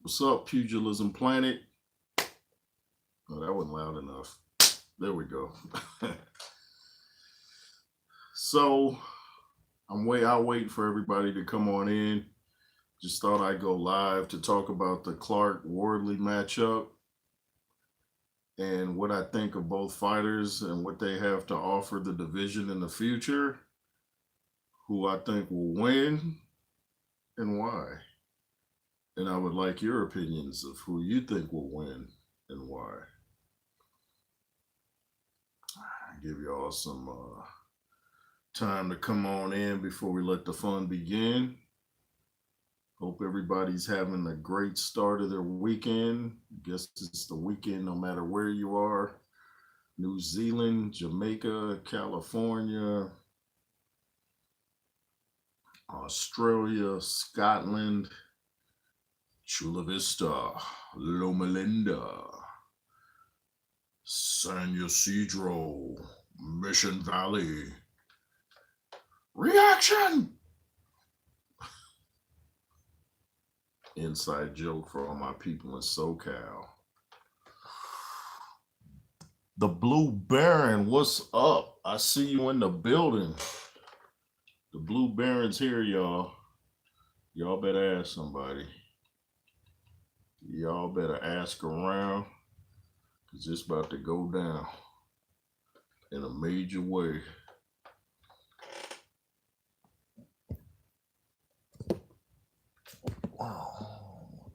What's up, Pugilism Planet? Oh, that wasn't loud enough. There we go. So I'll wait for everybody to come on in. Just thought I'd go live to talk about the Clarke Wardley matchup and what I think of both fighters and what they have to offer the division in the future, who I think will win and why. And I would like your opinions of who you think will win and why. Give y'all some time to come on in before we let the fun begin. Hope everybody's having a great start of their weekend. I guess it's the weekend no matter where you are. New Zealand, Jamaica, California, Australia, Scotland, Chula Vista, Loma Linda, San Ysidro, Mission Valley. Reaction! Inside joke for all my people in SoCal. The Blue Baron, what's up? I see you in the building. The Blue Baron's here, y'all. Y'all better ask somebody. Y'all better ask around, because it's about to go down in a major way. Wow.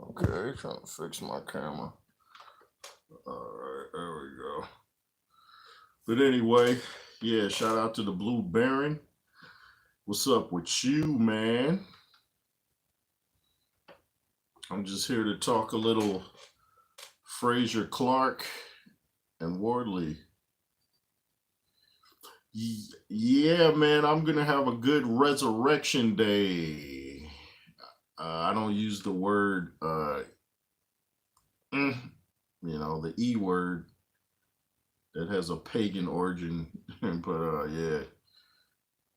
Okay, trying to fix my camera. All right, there we go. But anyway, yeah, shout out to the Blue Baron. What's up with you, man? I'm just here to talk a little Frazier, Clarke, and Wardley. Yeah, man, I'm going to have a good resurrection day. I don't use the word, the E word that has a pagan origin. But yeah.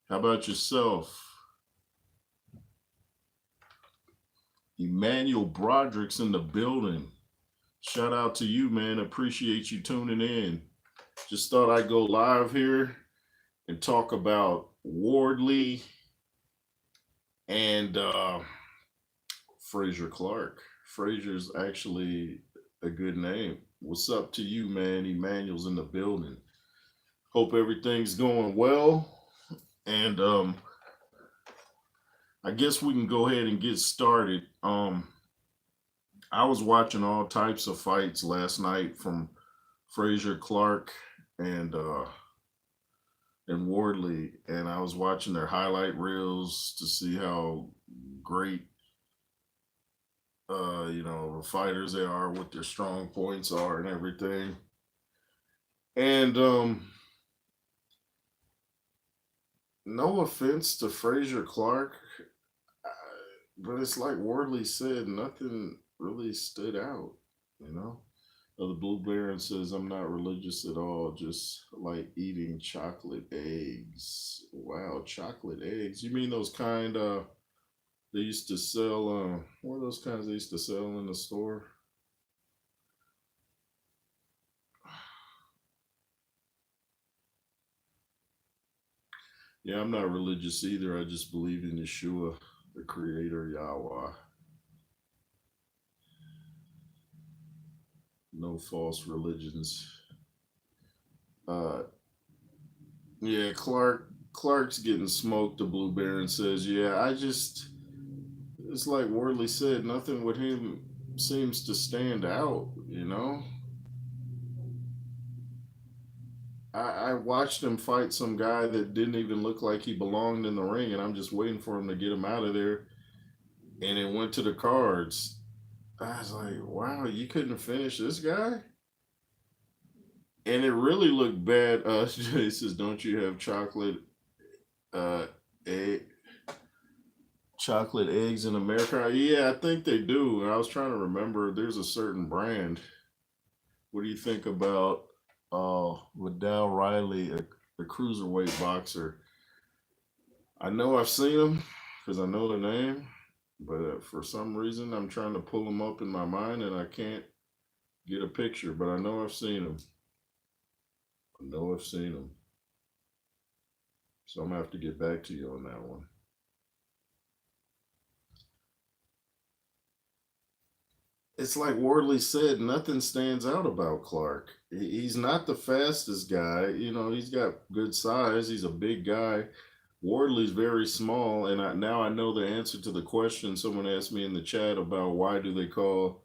How about yourself? Emmanuel Broderick's in the building. Shout out to you, man. Appreciate you tuning in. Just thought I'd go live here and talk about Wardley and Frazier Clarke. Frazier's actually a good name. What's up to you, man? Emmanuel's in the building. Hope everything's going well. And I guess we can go ahead and get started. I was watching all types of fights last night from Frazier, Clarke, and Wardley, and I was watching their highlight reels to see how great the fighters they are, what their strong points are and everything. And no offense to Frazier Clarke, but it's like Wardley said, nothing really stood out, you know? The Blue Baron says, I'm not religious at all, just like eating chocolate eggs. Wow, chocolate eggs. You mean those kind they used to sell, what are those kinds they used to sell in the store? Yeah, I'm not religious either. I just believe in Yeshua, the creator, Yahweh. No false religions. Yeah, Clarke's getting smoked. The Blue Baron says, yeah, it's like Wardley said, nothing with him seems to stand out, you know? I watched him fight some guy that didn't even look like he belonged in the ring, and I'm just waiting for him to get him out of there. And it went to the cards. I was like, wow, you couldn't finish this guy? And it really looked bad. Jay says, don't you have egg, chocolate eggs in America? Yeah, I think they do. And I was trying to remember, there's a certain brand. What do you think about Liddell Riley, a cruiserweight boxer? I know I've seen him because I know the name, but for some reason I'm trying to pull him up in my mind and I can't get a picture. But I know I've seen him. I know I've seen him. So I'm gonna have to get back to you on that one. It's like Wardley said, nothing stands out about Clarke. He's not the fastest guy. You know, he's got good size. He's a big guy. Wardley's very small, and now I know the answer to the question someone asked me in the chat about why do they call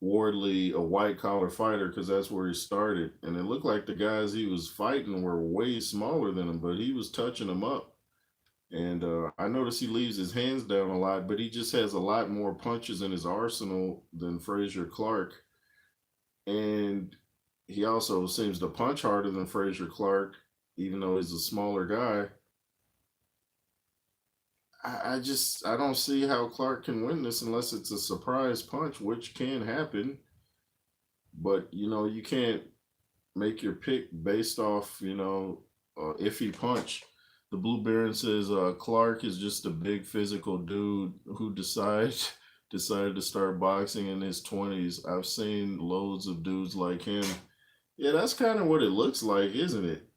Wardley a white collar fighter, because that's where he started. And it looked like the guys he was fighting were way smaller than him, but he was touching them up. And I notice he leaves his hands down a lot, but he just has a lot more punches in his arsenal than Frazier Clarke. And he also seems to punch harder than Frazier Clarke, even though he's a smaller guy. I don't see how Clarke can win this unless it's a surprise punch, which can happen. But you can't make your pick based off iffy punch. The Blue Baron says Clarke is just a big physical dude who decided to start boxing in his 20s. I've seen loads of dudes like him. Yeah, that's kind of what it looks like, isn't it?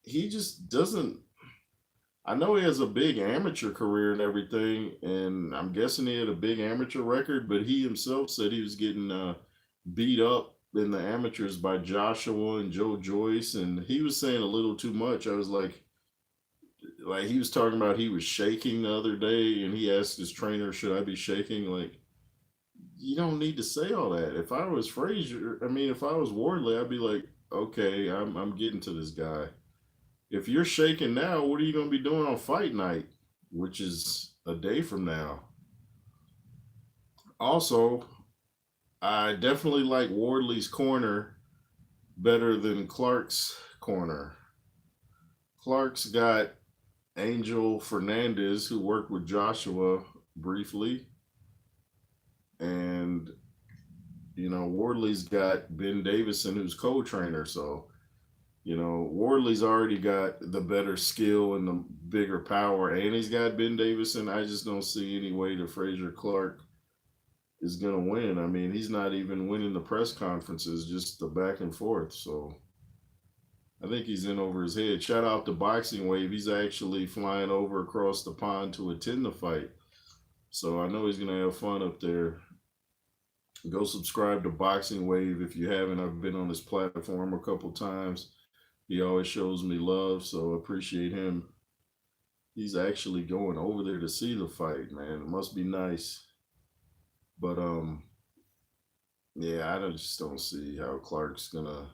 He just doesn't. I know he has a big amateur career and everything, and I'm guessing he had a big amateur record, but he himself said he was getting beat up in the amateurs by Joshua and Joe Joyce, and he was saying a little too much. I was like he was talking about he was shaking the other day, and he asked his trainer, "Should I be shaking?" Like, you don't need to say all that. If I was Frazier, I mean, if I was Wardley, I'd be like, "Okay, I'm getting to this guy." If you're shaking now, what are you going to be doing on fight night, which is a day from now? Also, I definitely like Wardley's corner better than Clarke's corner. Clarke's got Angel Fernandez, who worked with Joshua briefly, and Wardley's got Ben Davison, who's co-trainer. So Wardley's already got the better skill and the bigger power, and he's got Ben Davison. I just don't see any way that Frazier Clarke is gonna win. I mean, he's not even winning the press conferences, just the back and forth. So I think he's in over his head. Shout out to Boxing Wave. He's actually flying over across the pond to attend the fight. So I know he's gonna have fun up there. Go subscribe to Boxing Wave if you haven't. I've been on his platform a couple times. He always shows me love, so appreciate him. He's actually going over there to see the fight, man. It must be nice. But yeah, just don't see how Clarke's gonna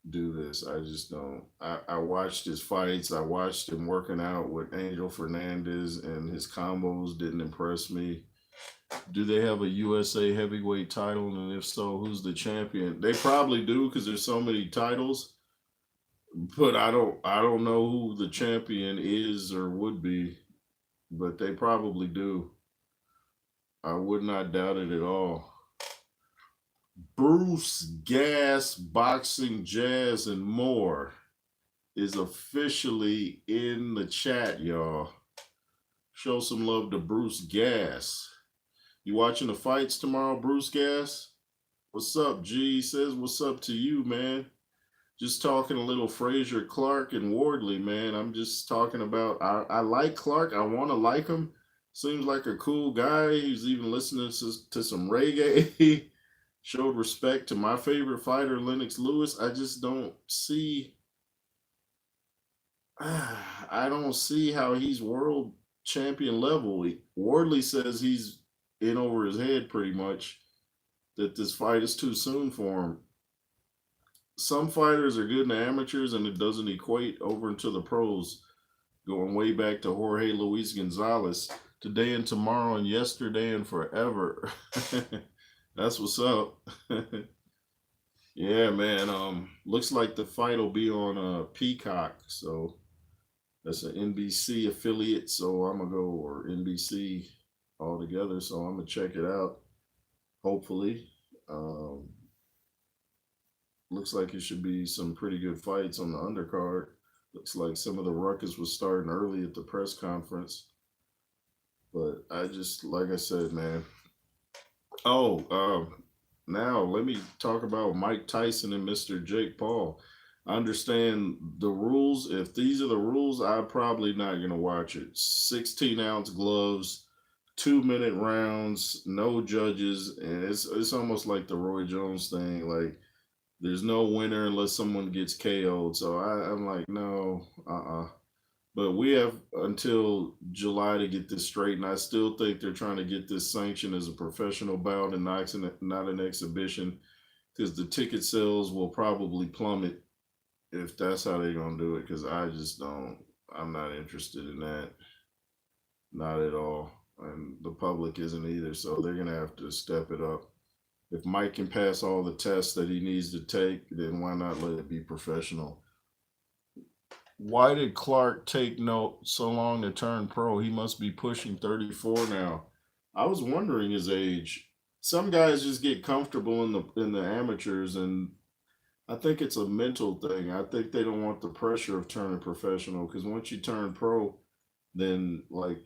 do this. I just don't. I watched his fights. I watched him working out with Angel Fernandez, and his combos didn't impress me. Do they have a USA heavyweight title? And if so, who's the champion? They probably do because there's so many titles. But I don't know who the champion is or would be. But they probably do. I would not doubt it at all. Bruce Gas, Boxing Jazz, and more is officially in the chat, y'all. Show some love to Bruce Gas. You watching the fights tomorrow, Bruce Gas? What's up, G? Says what's up to you, man. Just talking a little Frazier Clarke and Wardley, man. I'm just talking about I like Clarke. I want to like him. Seems like a cool guy. He's even listening to some reggae. Showed respect to my favorite fighter, Lennox Lewis. I just don't see. I don't see how he's world champion level. Wardley says he's in over his head pretty much. That this fight is too soon for him. Some fighters are good in the amateurs, and it doesn't equate over into the pros. Going way back to Jorge Luis Gonzalez, today and tomorrow and yesterday and forever. That's what's up. Yeah, man. Looks like the fight will be on Peacock, so that's an NBC affiliate. So I'm gonna go, or NBC altogether. So I'm gonna check it out. Hopefully, looks like it should be some pretty good fights on the undercard. Looks like some of the ruckus was starting early at the press conference. But I just, like I said, man. Oh, now let me talk about Mike Tyson and Mr. Jake Paul. I understand the rules. If these are the rules, I'm probably not gonna watch it. 16-ounce gloves, 2-minute rounds, no judges, and it's almost like the Roy Jones thing. Like there's no winner unless someone gets KO'd. So I'm like, no, But we have until July to get this straight, and I still think they're trying to get this sanctioned as a professional bout and not an exhibition, because the ticket sales will probably plummet if that's how they're gonna do it. Because I just don't, I'm not interested in that, not at all, and the public isn't either. So they're gonna have to step it up. If Mike can pass all the tests that he needs to take, then why not let it be professional? Why did Clarke take no so long to turn pro? He must be pushing 34 now. I was wondering his age. Some guys just get comfortable in the amateurs, and I think it's a mental thing. I think they don't want the pressure of turning professional, because once you turn pro, then like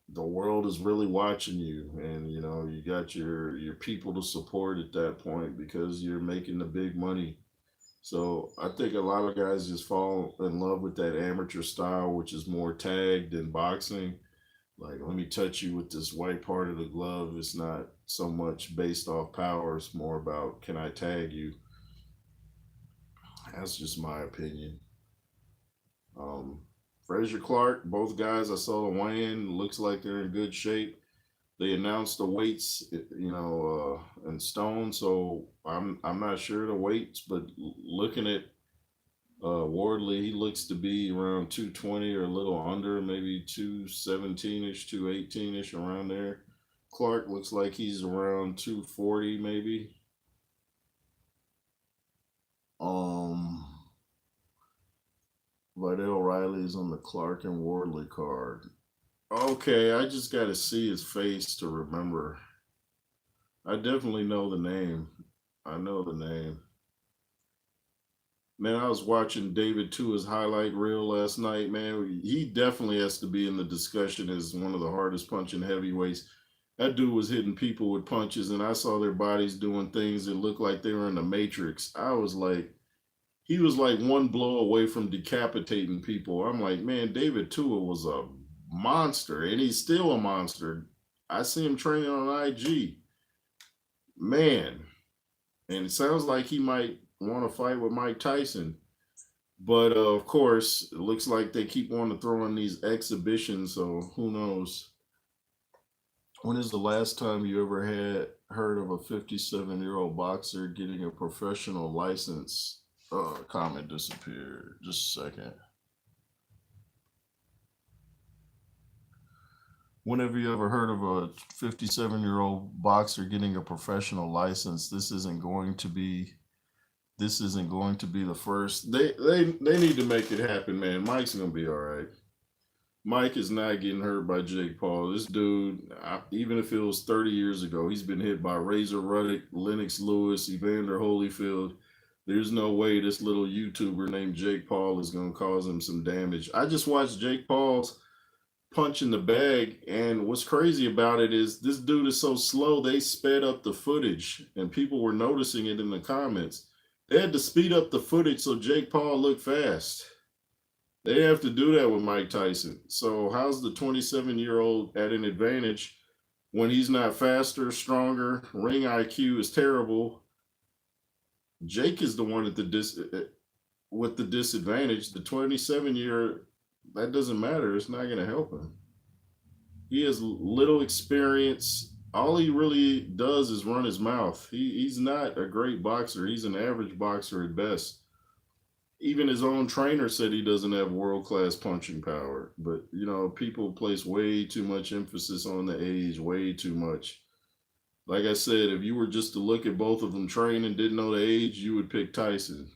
the world is really watching you, and you got your people to support at that point because you're making the big money. So I think a lot of guys just fall in love with that amateur style, which is more tagged than boxing. Like, let me touch you with this white part of the glove. It's not so much based off power. It's more about, can I tag you? That's just my opinion. Um, Frazier, Clarke, both guys I saw the weigh-in. Looks like they're in good shape. They announced the weights, in stone. So I'm not sure the weights, but looking at Wardley, he looks to be around 220 or a little under, maybe 217 ish, 218 ish, around there. Clarke looks like he's around 240 maybe. Um, Vidal Riley is on the Clarke and Wardley card. Okay, I just got to see his face to remember. I definitely know the name. I know the name. Man, I was watching David Tua's highlight reel last night. Man, he definitely has to be in the discussion as one of the hardest punching heavyweights. That dude was hitting people with punches, and I saw their bodies doing things that looked like they were in the Matrix. I was like, he was like one blow away from decapitating people. I'm like, man, David Tua was a monster, and he's still a monster. I see him training on IG. Man, and it sounds like he might want to fight with Mike Tyson. But of course, it looks like they keep wanting to throw in these exhibitions, so who knows? When is the last time you ever had heard of a 57-year-old boxer getting a professional license? Comment disappeared. Just a second. When have you ever heard of a 57-year-old boxer getting a professional license? This isn't going to be the first. They need to make it happen, man. Mike's gonna be all right. Mike is not getting hurt by Jake Paul. This dude, even if it was 30 years ago, he's been hit by Razor Ruddock, Lennox Lewis, Evander Holyfield. There's no way this little YouTuber named Jake Paul is going to cause him some damage. I just watched Jake Paul's punch in the bag, and what's crazy about it is this dude is so slow, they sped up the footage, and people were noticing it in the comments. They had to speed up the footage so Jake Paul looked fast. They have to do that with Mike Tyson. So how's the 27-year-old at an advantage when he's not faster, stronger? Ring IQ is terrible. Jake is the one with the disadvantage. The 27-year, that doesn't matter. It's not going to help him. He has little experience. All he really does is run his mouth. He's not a great boxer. He's an average boxer at best. Even his own trainer said he doesn't have world-class punching power. But, people place way too much emphasis on the age, way too much. Like I said, if you were just to look at both of them train and didn't know the age, you would pick Tyson.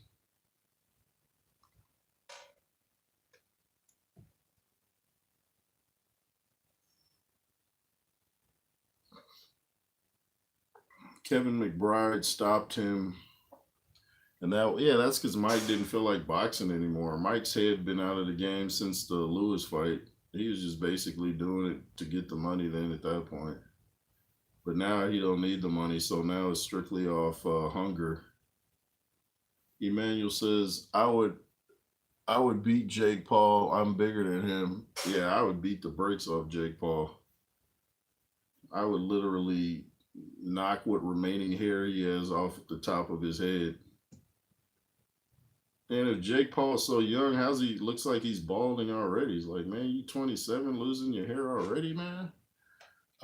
Kevin McBride stopped him. And that's because Mike didn't feel like boxing anymore. Mike's head been out of the game since the Lewis fight. He was just basically doing it to get the money then at that point. But now he don't need the money, so now it's strictly off hunger. Emmanuel says, I would beat Jake Paul. I'm bigger than him. Yeah, I would beat the brakes off Jake Paul. I would literally knock what remaining hair he has off the top of his head. And if Jake Paul's so young, how's he looks like he's balding already? He's like, man, you 27 losing your hair already, man?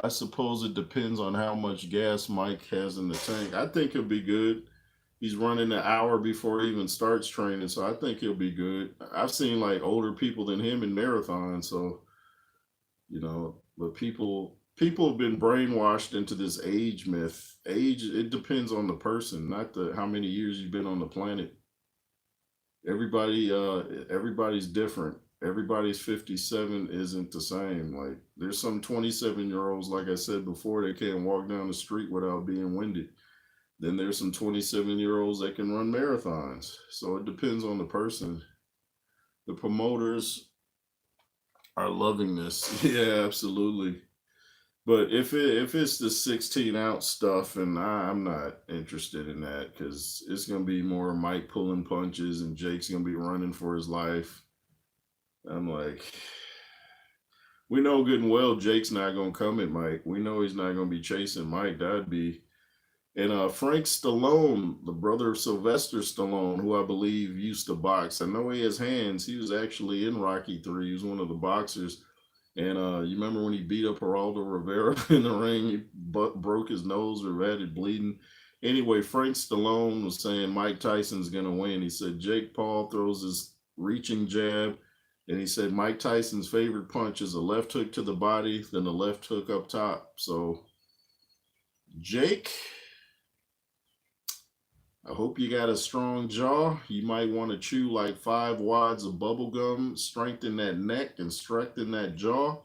I suppose it depends on how much gas Mike has in the tank. I think he'll be good. He's running an hour before he even starts training, so I think he'll be good. I've seen like older people than him in marathons, so but people have been brainwashed into this age myth. Age, it depends on the person, not the how many years you've been on the planet. Everybody's different. Everybody's 57 isn't the same. Like there's some 27-year-olds, like I said before, they can't walk down the street without being winded. Then there's some 27-year-olds that can run marathons. So it depends on the person. The promoters are loving this. Yeah, absolutely. But if it's the 16-ounce stuff, and I'm not interested in that because it's gonna be more Mike pulling punches and Jake's gonna be running for his life. I'm like, we know good and well Jake's not gonna come at Mike. We know he's not gonna be chasing Mike. That'd be and Frank Stallone, the brother of Sylvester Stallone, who I believe used to box. I know he has hands. He was actually in Rocky 3. He was one of the boxers. And you remember when he beat up Geraldo Rivera in the ring? He broke his nose or had it bleeding. Anyway, Frank Stallone was saying Mike Tyson's going to win. He said Jake Paul throws his reaching jab. And he said Mike Tyson's favorite punch is a left hook to the body, then a left hook up top. So, Jake, I hope you got a strong jaw. You might want to chew like 5 wads of bubble gum, strengthen that neck and strengthen that jaw.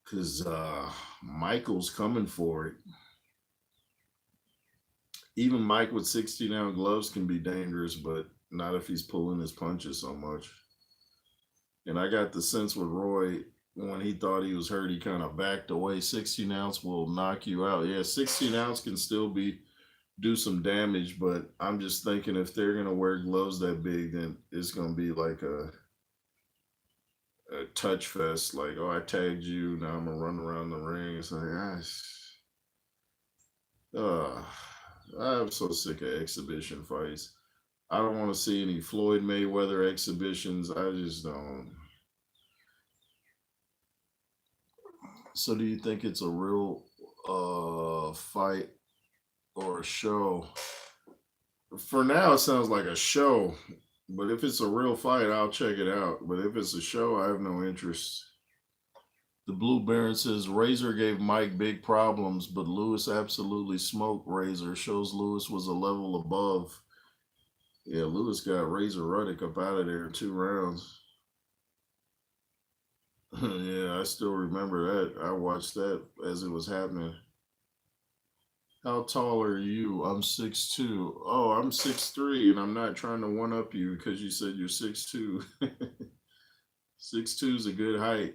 Because Michael's coming for it. Even Mike with 16-ounce gloves can be dangerous, but not if he's pulling his punches so much. And I got the sense with Roy, when he thought he was hurt, he kind of backed away. 16-ounce will knock you out. Yeah, 16-ounce can still do some damage, but I'm just thinking if they're gonna wear gloves that big, then it's gonna be like a touch fest. Like, oh, I tagged you, now I'm gonna run around the ring. It's like, I'm so sick of exhibition fights. I don't want to see any Floyd Mayweather exhibitions. I just don't. So, do you think it's a real fight or a show? For now, it sounds like a show. But if it's a real fight, I'll check it out. But if it's a show, I have no interest. The Blue Baron says Razor gave Mike big problems, but Lewis absolutely smoked Razor. Shows Lewis was a level above. Yeah, Lewis got Razor Ruddock up out of there in 2 rounds. Yeah, I still remember that. I watched that as it was happening. How tall are you? I'm 6'2". Oh, I'm 6'3", and I'm not trying to one up you because you said you're 6'2". 6'2" is a good height.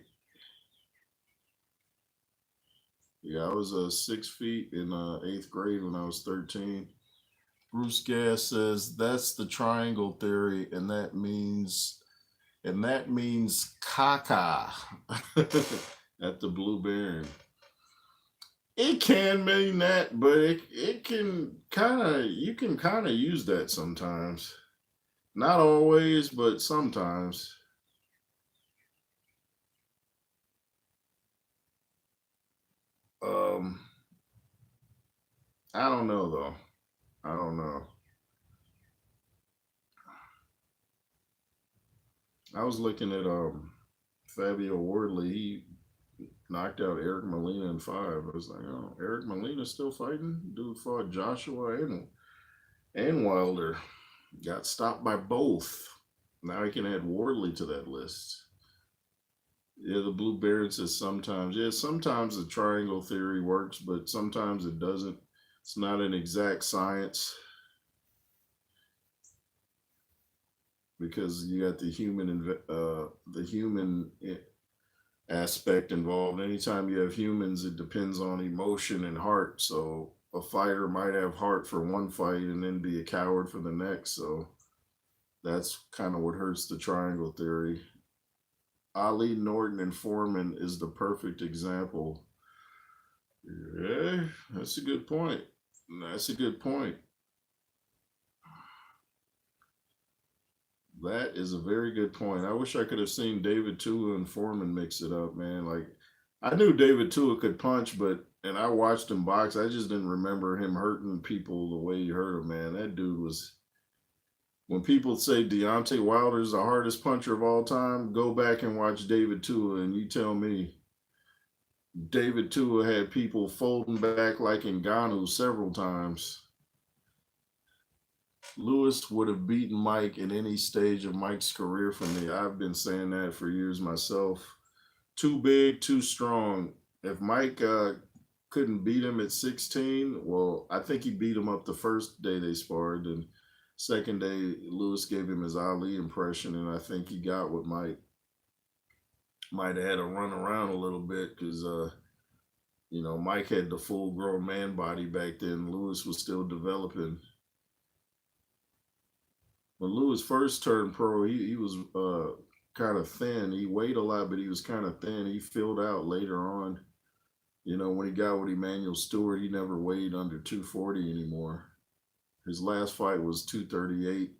Yeah, I was 6 feet in 8th grade when I was 13. Bruce Gas says that's the triangle theory, and that means caca at the Blue Baron. It can mean that, but it can you can kind of use that sometimes. Not always, but sometimes. Um, I don't know though. I don't know. I was looking at Fabio Wardley. He knocked out Eric Molina in 5. I was like, oh, Eric Molina's still fighting? Dude fought Joshua and Wilder. Got stopped by both. Now he can add Wardley to that list. Yeah, the Blue Baron says sometimes. Yeah, sometimes the triangle theory works, but sometimes it doesn't. It's not an exact science because you got the human aspect involved. Anytime you have humans, it depends on emotion and heart. So a fighter might have heart for one fight and then be a coward for the next. So that's kind of what hurts the triangle theory. Ali, Norton, and Foreman is the perfect example. Yeah, that's a good point. That's a good point. That is a very good point. I wish I could have seen David Tua and Foreman mix it up, man. Like I knew David Tua could punch, but and I watched him box. I just didn't remember him hurting people the way he hurt him, man. That dude was. When people say Deontay Wilder's the hardest puncher of all time, go back and watch David Tua, and you tell me David Tua had people folding back like Ngannou several times. Lewis would have beaten Mike at any stage of Mike's career for me. I've been saying that for years myself. Too big, too strong. If Mike couldn't beat him at 16, well, I think he beat him up the first day they sparred. And second day, Lewis gave him his Ali impression, and I think he got what Mike might have had to run around a little bit because, Mike had the full grown man body back then. Lewis was still developing. When Lewis first turned pro, he was kind of thin. He weighed a lot, but he was kind of thin. He filled out later on. When he got with Emmanuel Stewart, he never weighed under 240 anymore. His last fight was 238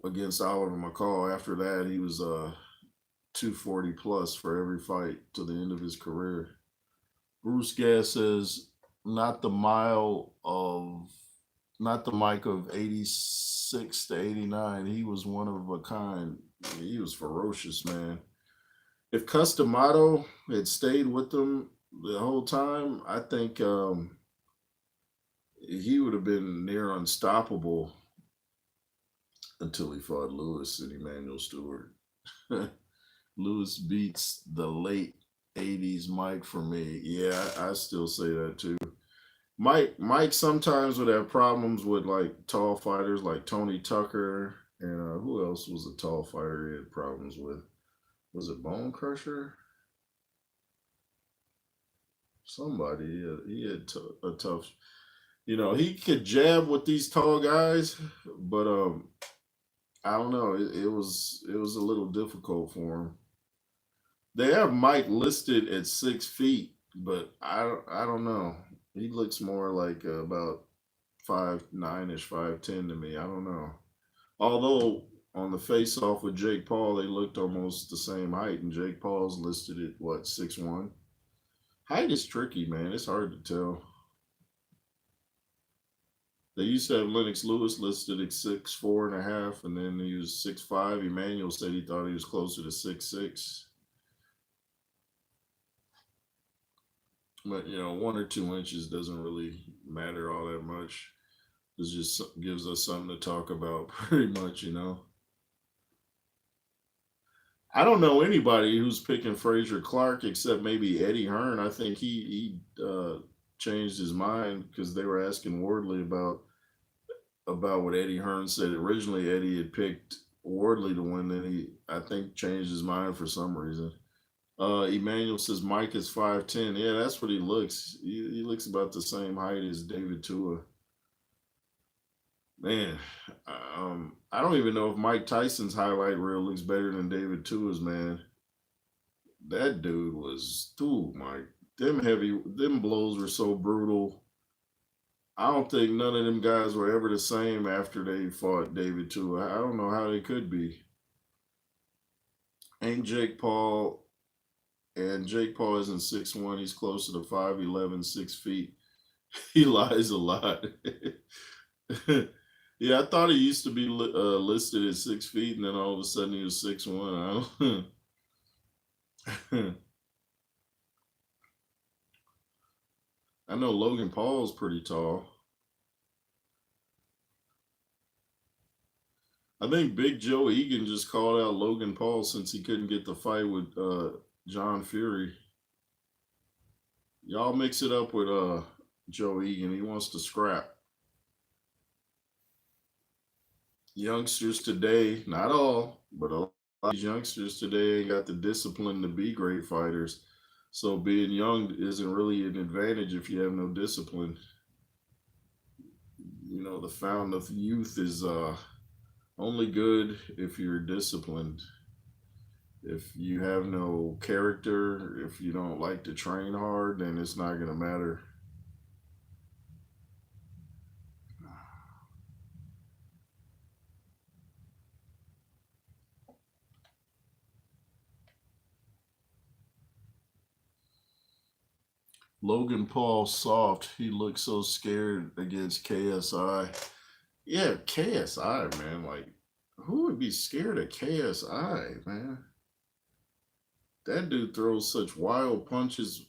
against Oliver McCall. After that, he was 240 plus for every fight to the end of his career. Bruce Gass says, not the mile of not the Mike of 86 to 89. He was one of a kind. He was ferocious, man. If Customato had stayed with them the whole time, I think he would have been near unstoppable until he fought Lewis and Emmanuel Stewart. Lewis beats the late 80s Mike for me. Yeah, I still say that too. Mike sometimes would have problems with like tall fighters like Tony Tucker and who else was a tall fighter he had problems with? Was it Bone Crusher? Somebody a tough. He could jab with these tall guys, but I don't know. It was a little difficult for him. They have Mike listed at 6 feet, but I don't know. He looks more like about 5'9" ish, 5'10" to me. I don't know. Although on the face off with Jake Paul, they looked almost the same height, and Jake Paul's listed at what, 6'1". Height is tricky, man. It's hard to tell. They used to have Lennox Lewis listed at 6'4" and then he was 6'5". Emmanuel said he thought he was closer to 6'6". But 1 or 2 inches doesn't really matter all that much. It just gives us something to talk about, pretty much. I don't know anybody who's picking Frazier Clarke except maybe Eddie Hearn. I think he changed his mind because they were asking Wardley about what Eddie Hearn said. Originally, Eddie had picked Wardley to win, then he, I think, changed his mind for some reason. Emmanuel says Mike is 5'10". Yeah, that's what he looks. He looks about the same height as David Tua. Man, I don't even know if Mike Tyson's highlight reel looks better than David Tua's, man. That dude was, ooh, Mike. Them blows were so brutal. I don't think none of them guys were ever the same after they fought David Tua. I don't know how they could be. Ain't Jake Paul, and Jake Paul isn't 6'1". He's closer to 5'11", 6 feet. He lies a lot. Yeah, I thought he used to be listed at 6 feet, and then all of a sudden he was 6'1". I know Logan Paul's pretty tall. I think Big Joe Egan just called out Logan Paul since he couldn't get the fight with John Fury. Y'all mix it up with Joe Egan. He wants to scrap. Youngsters today, not all, but a lot of these youngsters today ain't got the discipline to be great fighters. So being young isn't really an advantage if you have no discipline. The fountain of youth is only good if you're disciplined. If you have no character, if you don't like to train hard, then it's not going to matter. Logan Paul soft. He looked so scared against KSI. Yeah, KSI, man. Like, who would be scared of KSI, man? That dude throws such wild punches.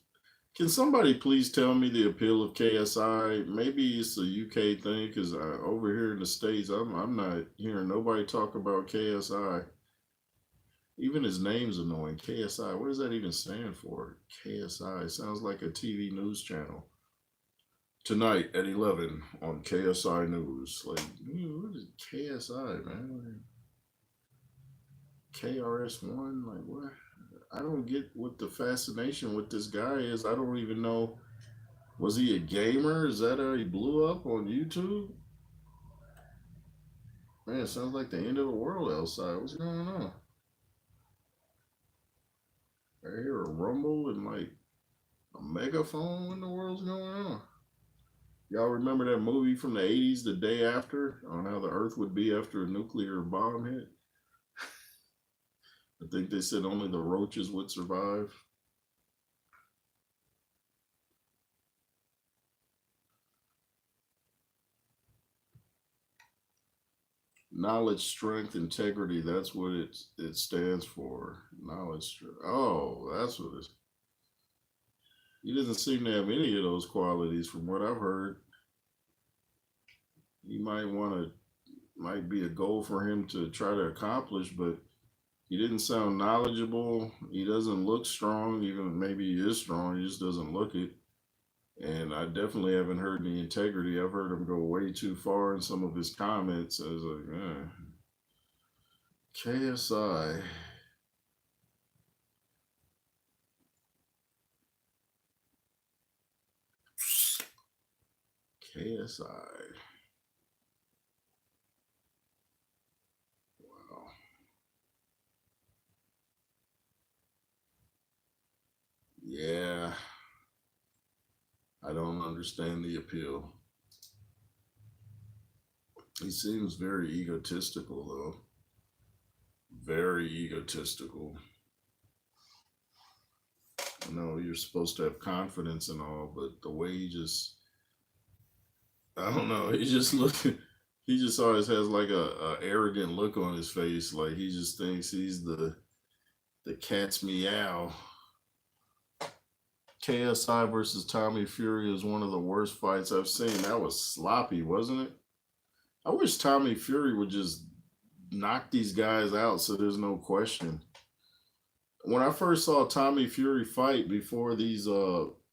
Can somebody please tell me the appeal of KSI? Maybe it's a UK thing because over here in the States, I'm not hearing nobody talk about KSI. Even his name's annoying. KSI. What does that even stand for? KSI sounds like a TV news channel. Tonight at 11 on KSI News. Like, what is KSI, man? KRS1? Like, what? I don't get what the fascination with this guy is. I don't even know. Was he a gamer? Is that how he blew up on YouTube? Man, it sounds like the end of the world outside. What's going on? I hear a rumble and like a megaphone. What in the world's going on? Y'all remember that movie from the 80s, The Day After, on how the Earth would be after a nuclear bomb hit? I think they said only the roaches would survive. Knowledge, strength, integrity. That's what it stands for. Knowledge. Oh, that's what it is. He doesn't seem to have any of those qualities from what I've heard. He might be a goal for him to try to accomplish, but he didn't sound knowledgeable. He doesn't look strong, even maybe he is strong, he just doesn't look it. And I definitely haven't heard any integrity. I've heard him go way too far in some of his comments. I was like, KSI. KSI. Wow. Yeah. I don't understand the appeal. He seems very egotistical, though. Very egotistical. I know you're supposed to have confidence and all, but the way I don't know, he just he just always has like a arrogant look on his face. Like he just thinks he's the cat's meow. KSI versus Tommy Fury is one of the worst fights I've seen. That was sloppy, wasn't it? I wish Tommy Fury would just knock these guys out so there's no question. When I first saw Tommy Fury fight before these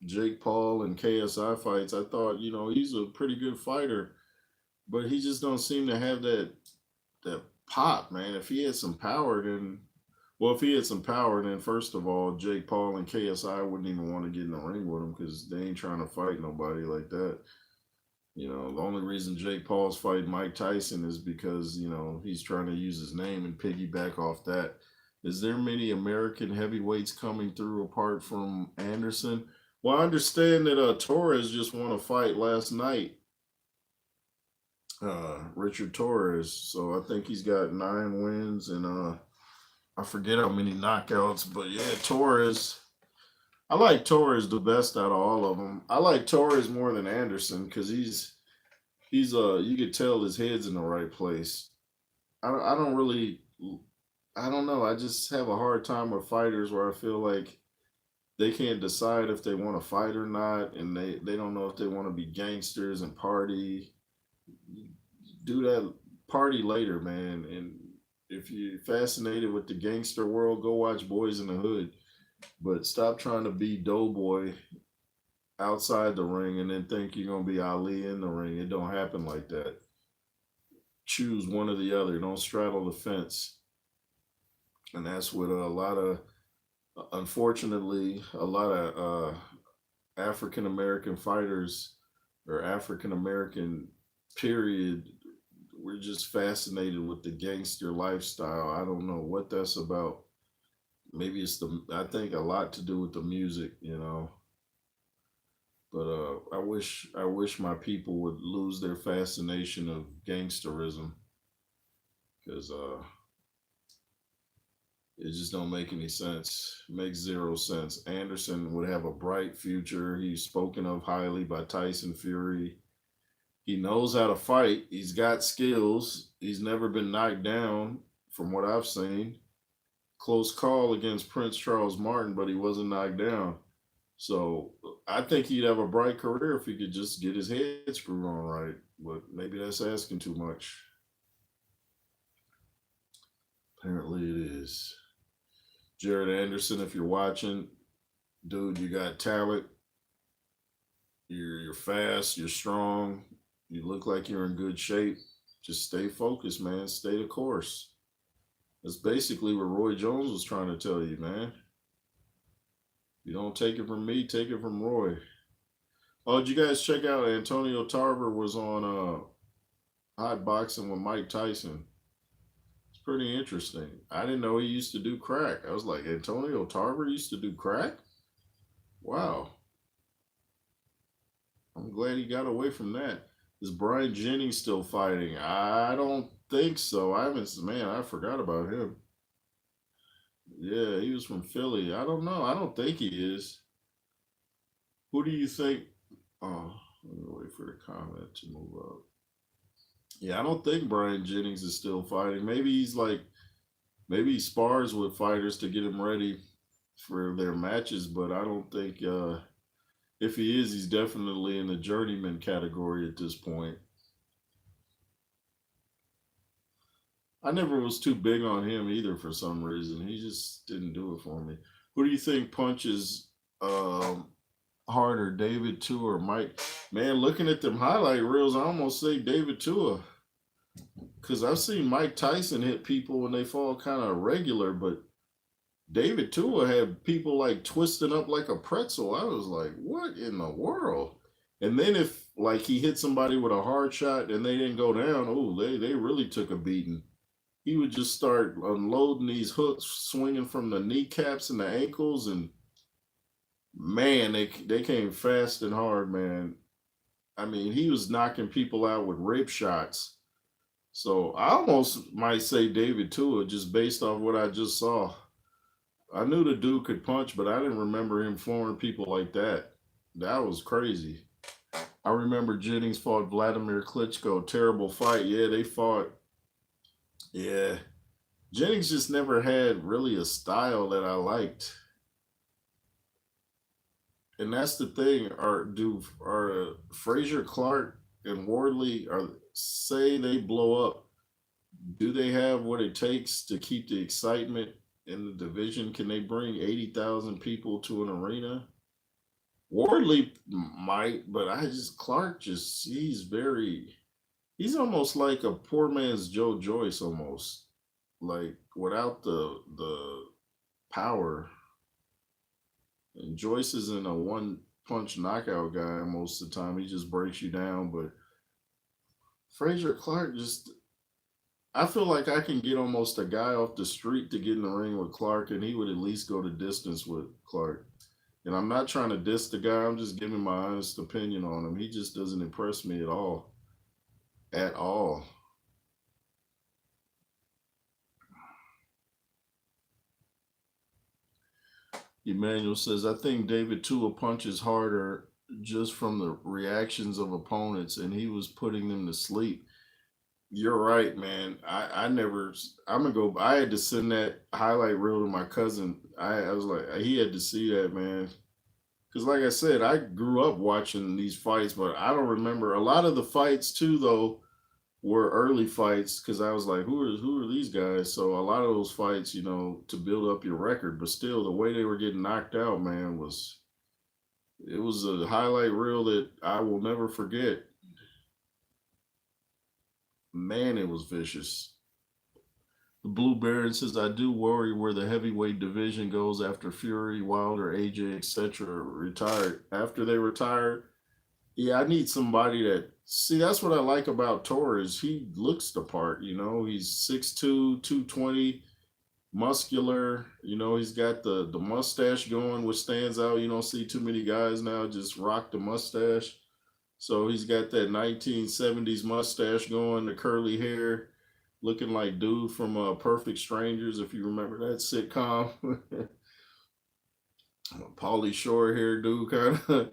Jake Paul and KSI fights, I thought, he's a pretty good fighter, but he just don't seem to have that pop, man. If he had some power, then if he had some power, then first of all, Jake Paul and KSI wouldn't even want to get in the ring with him because they ain't trying to fight nobody like that. The only reason Jake Paul's fighting Mike Tyson is because, he's trying to use his name and piggyback off that. Is there many American heavyweights coming through apart from Anderson? Well, I understand that Torres just won a fight last night. Richard Torres. So I think he's got 9 wins and I forget how many knockouts, but yeah, Torres. I like Torres the best out of all of them. I like Torres more than Anderson because he's you could tell his head's in the right place. I don't really I don't know. I just have a hard time with fighters where I feel like they can't decide if they want to fight or not, and they don't know if they want to be gangsters and party. Do that party later, man. And if you're fascinated with the gangster world, go watch Boys in the Hood. But stop trying to be Doughboy outside the ring and then think you're gonna be Ali in the ring. It don't happen like that. Choose one or the other. Don't straddle the fence. And that's what a lot of, unfortunately, a lot of African American fighters or African American period, we're just fascinated with the gangster lifestyle. I don't know what that's about. Maybe it's I think a lot to do with the music. But I wish my people would lose their fascination of gangsterism because it just don't make any sense. It makes zero sense. Anderson would have a bright future. He's spoken of highly by Tyson Fury. He knows how to fight. He's got skills. He's never been knocked down, from what I've seen. Close call against Prince Charles Martin, but he wasn't knocked down. So I think he'd have a bright career if he could just get his head screwed on right. But maybe that's asking too much. Apparently it is. Jared Anderson, if you're watching, dude, you got talent. You're fast. You're strong. You look like you're in good shape. Just stay focused, man. Stay the course. That's basically what Roy Jones was trying to tell you, man. You don't take it from me, take it from Roy. Oh, did you guys check out Antonio Tarver was on Hot Boxing with Mike Tyson? It's pretty interesting. I didn't know he used to do crack. I was like, Antonio Tarver used to do crack? Wow. I'm glad he got away from that. Is Brian Jennings still fighting? I don't think so. I haven't, man, I forgot about him. Yeah, he was from Philly. I don't know. I don't think he is. Who do you think? Oh, let me wait for the comment to move up. Yeah, I don't think Brian Jennings is still fighting. Maybe he spars with fighters to get him ready for their matches, but I don't think if he is, he's definitely in the journeyman category at this point. I never was too big on him either for some reason. He just didn't do it for me. Who do you think punches um, harder, David Tua or Mike? Man, looking at them highlight reels, I almost say David Tua because I've seen Mike Tyson hit people when they fall kind of regular, but David Tua had people like twisting up like a pretzel. I was like, what in the world? And then if like he hit somebody with a hard shot and they didn't go down, oh, they really took a beating. He would just start unloading these hooks, swinging from the kneecaps and the ankles, and man, they came fast and hard, man. I mean, he was knocking people out with rib shots. So I almost might say David Tua just based off what I just saw. I knew the dude could punch, but I didn't remember him flooring people like that. That was crazy. I remember Jennings fought Vladimir Klitschko. Terrible fight. Yeah, they fought. Yeah. Jennings just never had really a style that I liked. And that's the thing. Are Frazier, Clarke, and Wardley are say they blow up? Do they have what it takes to keep the excitement in the division? Can they bring 80,000 people to an arena? Wardley might, but I just Clarke just he's almost like a poor man's Joe Joyce almost. Like without the power. And Joyce isn't a one punch knockout guy most of the time. He just breaks you down. But Frazier Clarke just I feel like I can get almost a guy off the street to get in the ring with Clarke and he would at least go the distance with Clarke. And I'm not trying to diss the guy, I'm just giving my honest opinion on him. He just doesn't impress me at all. At all. Emmanuel says, I think David Tua punches harder just from the reactions of opponents, and he was putting them to sleep. You're right, man. I never. I'm gonna go. I had to send that highlight reel to my cousin. I was like, he had to see that, man. Because, like I said, I grew up watching these fights, but I don't remember a lot of the fights too. Though were early fights because I was like, who are these guys? So a lot of those fights, to build up your record, but still the way they were getting knocked out, man, it was a highlight reel that I will never forget. Man, it was vicious. The Blue Baron says, I do worry where the heavyweight division goes after Fury, Wilder, AJ, etc. retired. After they retire, yeah, I need somebody that. See, that's what I like about Torres. He looks the part, He's 6'2", 220, muscular. He's got the mustache going, which stands out. You don't see too many guys now just rock the mustache. So he's got that 1970s mustache going, the curly hair, looking like dude from Perfect Strangers, if you remember that sitcom. Pauly Shore hair dude, kind of.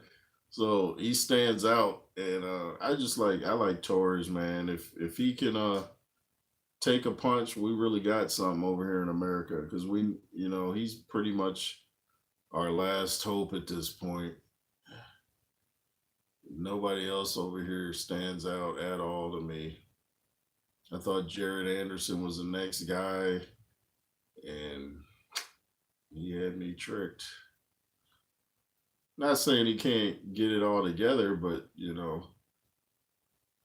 So he stands out, and I like Torres, man. If he can take a punch, we really got something over here in America because he's pretty much our last hope at this point. Nobody else over here stands out at all to me. I thought Jared Anderson was the next guy, and he had me tricked. Not saying he can't get it all together, but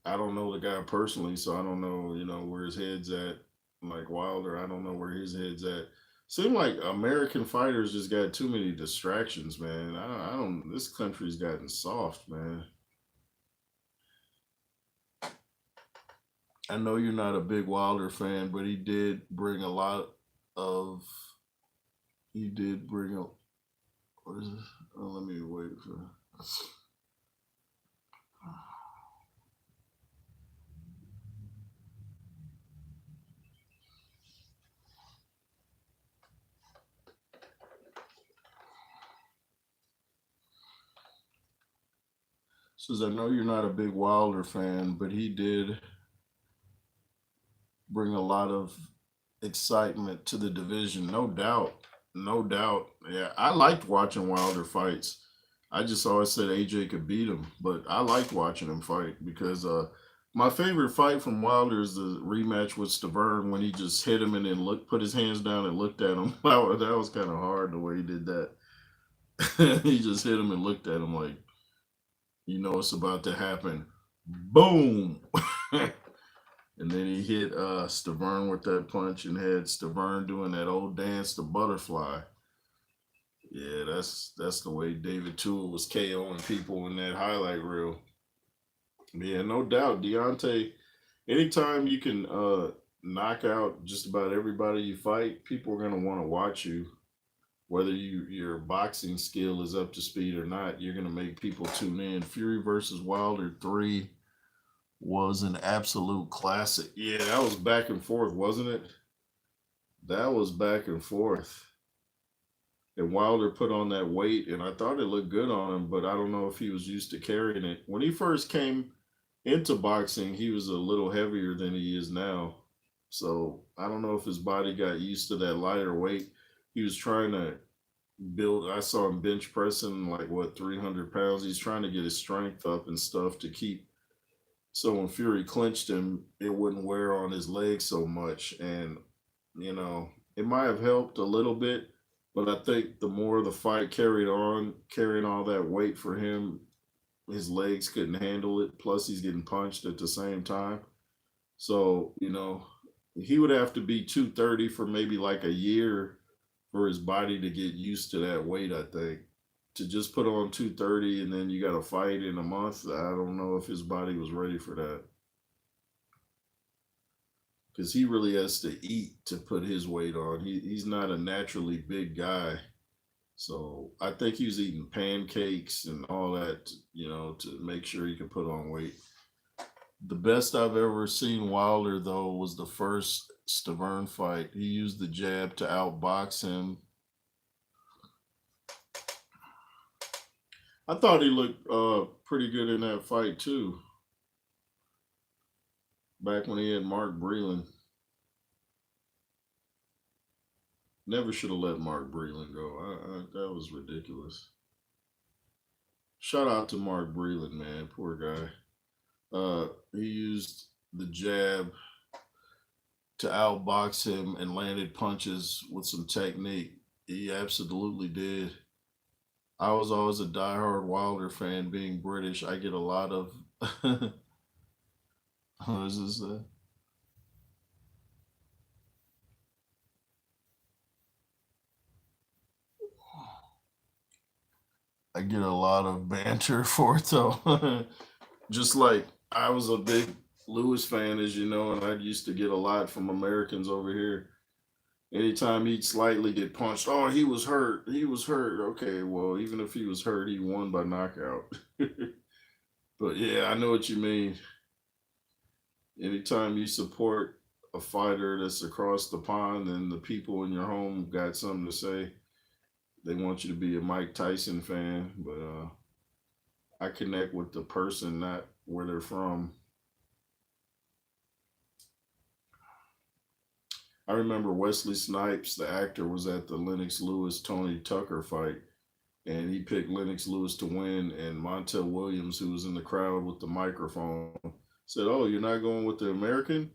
I don't know the guy personally, so I don't know, where his head's at. Like Wilder, I don't know where his head's at. Seem like American fighters just got too many distractions, man. I don't. This country's gotten soft, man. I know you're not a big Wilder fan, but he did bring a lot of. He did bring a. What is this? Oh, let me wait for. Says I know you're not a big Wilder fan, but he did bring a lot of excitement to the division, no doubt, no doubt. Yeah, I liked watching Wilder fights. I just always said AJ could beat him, but I liked watching him fight because my favorite fight from Wilder is the rematch with Stavern when he just hit him and then put his hands down and looked at him. That was kind of hard the way he did that. He just hit him and looked at him like, it's about to happen. Boom. And then he hit Stavern with that punch and had Stavern doing that old dance, the butterfly. Yeah, that's the way David Toole was KOing people in that highlight reel. Yeah, no doubt. Deontay, anytime you can knock out just about everybody you fight, people are gonna want to watch you. Whether your boxing skill is up to speed or not, you're gonna make people tune in. Fury versus Wilder 3 was an absolute classic. Yeah, that was back and forth, wasn't it? That was back and forth. And Wilder put on that weight, and I thought it looked good on him, but I don't know if he was used to carrying it. When he first came into boxing, he was a little heavier than he is now. So I don't know if his body got used to that lighter weight. He was trying to build. I saw him bench pressing like 300 pounds. He's trying to get his strength up and stuff to keep. So when Fury clinched him, it wouldn't wear on his legs so much, and it might have helped a little bit. But I think the more the fight carried on, carrying all that weight for him, his legs couldn't handle it. Plus, he's getting punched at the same time. So, he would have to be 230 for maybe like a year for his body to get used to that weight, I think. To just put on 230 and then you got to fight in a month, I don't know if his body was ready for that. Because he really has to eat to put his weight on. He's not a naturally big guy. So I think he was eating pancakes and all that, to make sure he could put on weight. The best I've ever seen Wilder, though, was the first Stavern fight. He used the jab to outbox him. I thought he looked pretty good in that fight, too. Back when he had Mark Breland. Never should have let Mark Breland go. That was ridiculous. Shout out to Mark Breland, man. Poor guy. He used the jab to outbox him and landed punches with some technique. He absolutely did. I was always a diehard Wilder fan. Being British, I get a lot of. What is this? get a lot of banter for it though. Just like I was a big Lewis fan, as you know, and I used to get a lot from Americans over here. Anytime he'd slightly get punched, oh, he was hurt. He was hurt. Okay, well, even if he was hurt, he won by knockout. But yeah, I know what you mean. Anytime you support a fighter that's across the pond and the people in your home got something to say, they want you to be a Mike Tyson fan. But I connect with the person, not where they're from. I remember Wesley Snipes, the actor, was at the Lennox Lewis Tony Tucker fight, and he picked Lennox Lewis to win. And Montel Williams, who was in the crowd with the microphone, said, "Oh, you're not going with the American?"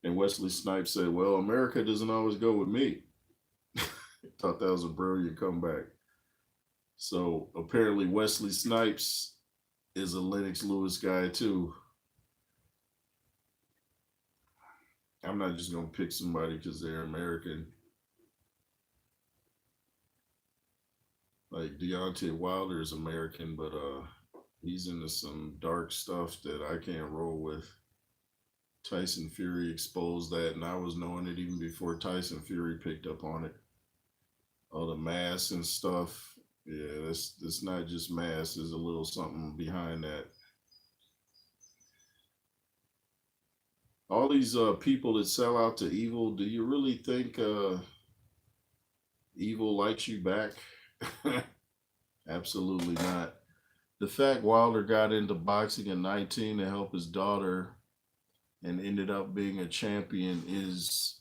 And Wesley Snipes said, "Well, America doesn't always go with me." Thought that was a brilliant comeback. So apparently, Wesley Snipes is a Lennox Lewis guy too. I'm not just gonna pick somebody because they're American. Like Deontay Wilder is American, but he's into some dark stuff that I can't roll with. Tyson Fury exposed that, and I was knowing it even before Tyson Fury picked up on it. All the mass and stuff. Yeah, that's not just mass. There's a little something behind that. All these people that sell out to evil. Do you really think evil likes you back? Absolutely not. The fact Wilder got into boxing at 19 to help his daughter and ended up being a champion is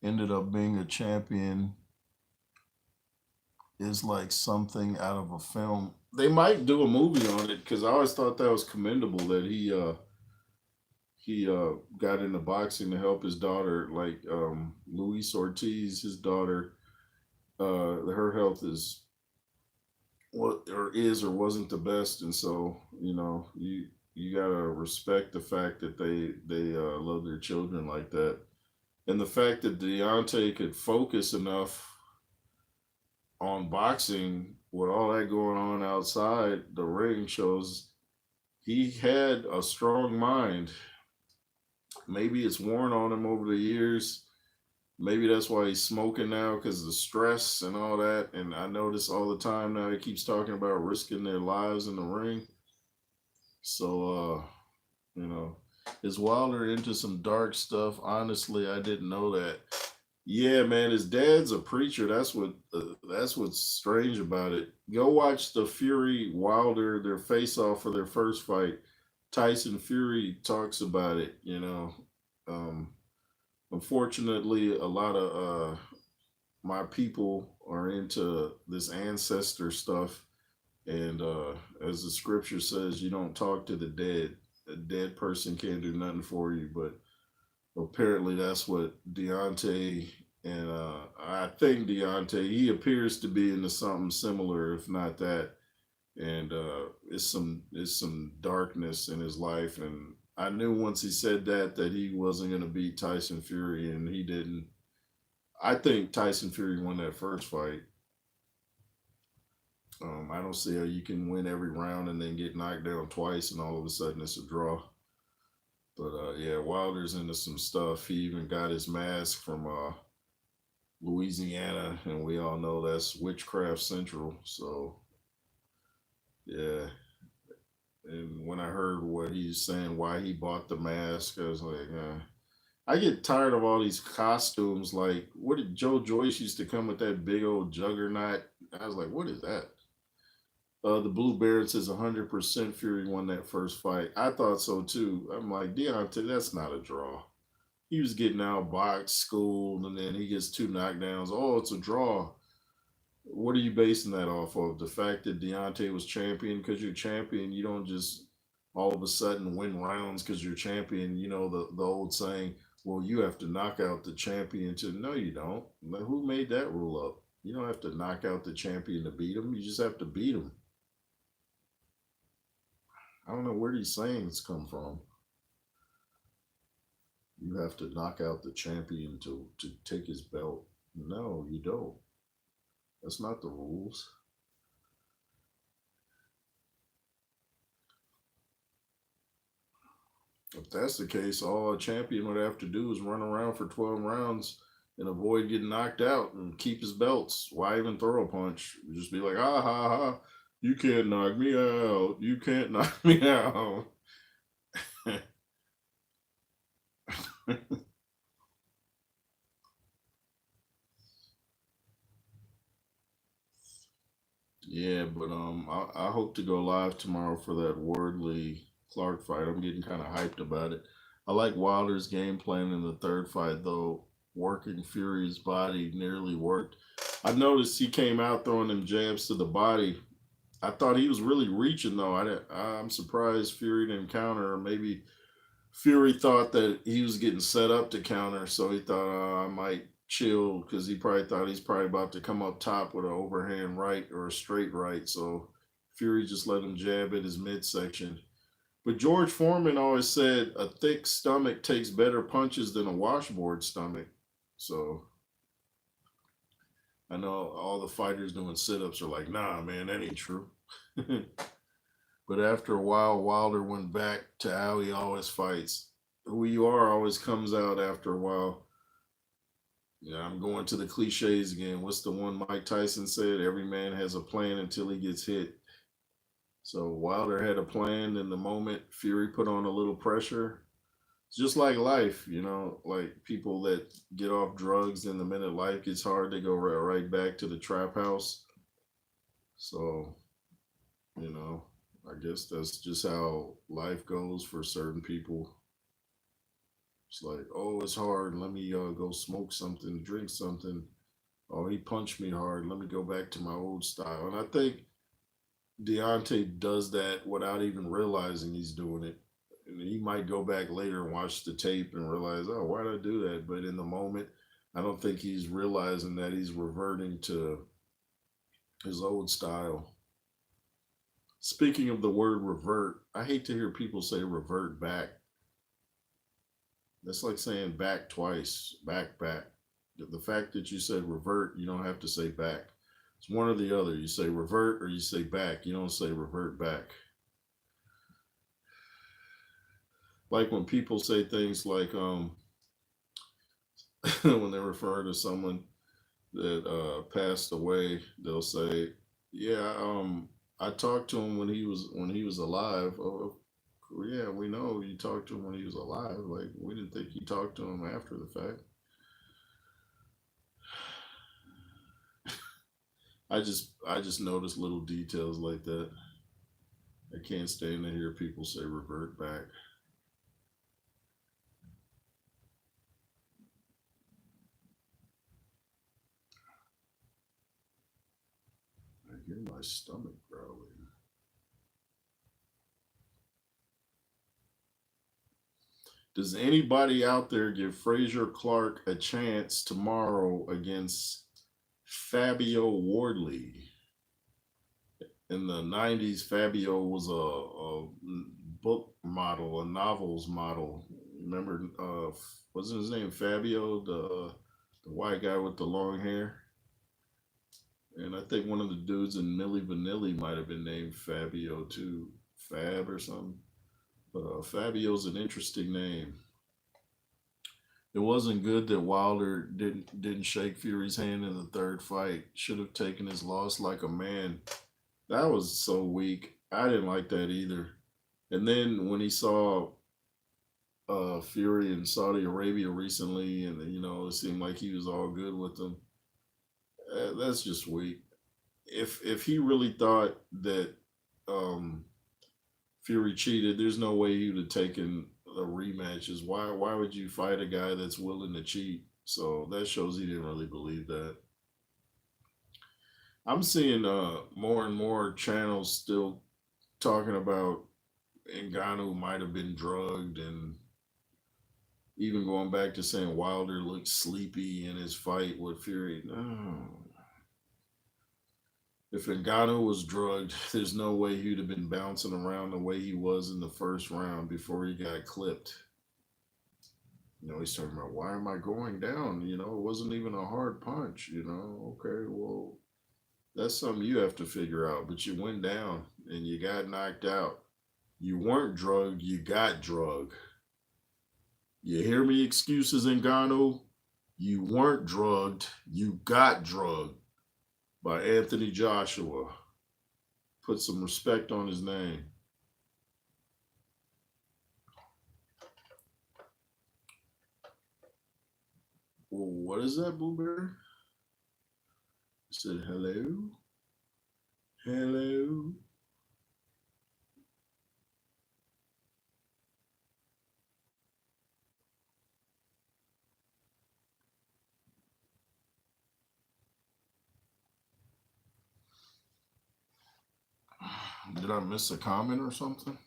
ended up being a champion is like something out of a film. They might do a movie on it because I always thought that was commendable that he got into boxing to help his daughter, like Luis Ortiz, his daughter. Her health is what or is or wasn't the best, and so you gotta respect the fact that they love their children like that, and the fact that Deontay could focus enough on boxing with all that going on outside the ring shows he had a strong mind. Maybe it's worn on him over the years. Maybe that's why he's smoking now because of the stress and all that. And I notice all the time now he keeps talking about risking their lives in the ring. So, you know, is Wilder into some dark stuff? Honestly, I didn't know that. Yeah, man, his dad's a preacher. That's what's strange about it. Go watch the Fury Wilder their face off for their first fight. Tyson Fury talks about it. Um, Unfortunately, a lot of my people are into this ancestor stuff, and as the scripture says, you don't talk to the dead. A dead person can't do nothing for you, but apparently that's what Deontay and I think Deontay he appears to be into something similar, if not that. And it's some darkness in his life, and I knew once he said that he wasn't gonna beat Tyson Fury, and he didn't. I think Tyson Fury won that first fight. I don't see how you can win every round and then get knocked down twice, and all of a sudden it's a draw. But yeah, Wilder's into some stuff. He even got his mask from Louisiana, and we all know that's witchcraft central. So yeah, and when I heard what he's saying, why he bought the mask, I was like, I get tired of all these costumes. Like, what did Joe Joyce used to come with that big old juggernaut? I was like, what is that? The Blue Baron says 100% Fury won that first fight. I thought so too. I'm like, Deontay, that's not a draw. He was getting out boxed, schooled, and then he gets two knockdowns. Oh, it's a draw. What are you basing that off of? The fact that Deontay was champion? Because you're champion, you don't just all of a sudden win rounds because you're champion. You know the old saying, well, you have to knock out the champion to. No, you don't. Who made that rule up? You don't have to knock out the champion to beat him. You just have to beat him. I don't know where these sayings come from. You have to knock out the champion to take his belt. No, you don't. That's not the rules. If that's the case, all a champion would have to do is run around for 12 rounds and avoid getting knocked out and keep his belts. Why even throw a punch? Just be like, ha ha ha, you can't knock me out. You can't knock me out. Yeah, but I hope to go live tomorrow for that Wardley Clarke fight. I'm getting kind of hyped about it. I like Wilder's game plan in the third fight, though. Working Fury's body nearly worked. I noticed he came out throwing them jabs to the body. I thought he was really reaching though. I'm surprised Fury didn't counter. Or maybe Fury thought that he was getting set up to counter, so he thought I might chill because he probably thought he's probably about to come up top with an overhand right or a straight right. So Fury just let him jab at his midsection. But George Foreman always said a thick stomach takes better punches than a washboard stomach. So I know all the fighters doing sit ups are like, nah, man, that ain't true. But after a while, Wilder went back to how he always fights. Who you are always comes out after a while. Yeah, I'm going to the cliches again. What's the one Mike Tyson said? Every man has a plan until he gets hit. So Wilder had a plan in the moment Fury put on a little pressure. It's just like life, like people that get off drugs and the minute life gets hard, they go right back to the trap house. So, you know, I guess that's just how life goes for certain people. It's like, oh, it's hard. Let me go smoke something, drink something. Oh, he punched me hard. Let me go back to my old style. And I think Deontay does that without even realizing he's doing it. And he might go back later and watch the tape and realize, oh, why did I do that? But in the moment, I don't think he's realizing that he's reverting to his old style. Speaking of the word revert, I hate to hear people say revert back. That's like saying back twice, back, back. The fact that you said revert, you don't have to say back. It's one or the other. You say revert or you say back. You don't say revert back. Like when people say things like when they refer to someone that passed away, they'll say, "Yeah, I talked to him when he was alive." Oh, yeah, we know you talked to him when he was alive. Like we didn't think you talked to him after the fact. I just noticed little details like that. I can't stand to hear people say revert back. I hear my stomach growling. Does anybody out there give Frazier Clarke a chance tomorrow against Fabio Wardley? In the 90s, Fabio was a book model, a novels model. Remember, wasn't his name Fabio, the white guy with the long hair? And I think one of the dudes in Milli Vanilli might have been named Fabio too, Fab or something. But Fabio's an interesting name. It wasn't good that Wilder didn't shake Fury's hand in the third fight. Should have taken his loss like a man. That was so weak. I didn't like that either. And then when he saw Fury in Saudi Arabia recently, and it seemed like he was all good with them. That's just weak. If he really thought that um, Fury cheated, there's no way he would have taken a rematch. Is why would you fight a guy that's willing to cheat? So that shows he didn't really believe that. I'm seeing more and more channels still talking about Ngannou might have been drugged, and even going back to saying Wilder looked sleepy in his fight with Fury. No. If Ngannou was drugged, there's no way he'd have been bouncing around the way he was in the first round before he got clipped. He's talking about, why am I going down? It wasn't even a hard punch. Okay, well, that's something you have to figure out. But you went down and you got knocked out. You weren't drugged, you got drugged. You hear me, excuses, Ngannou? You weren't drugged, you got drugged by Anthony Joshua. Put some respect on his name. Well, what is that, Blueberry? He said, hello? Hello? Did I miss a comment or something?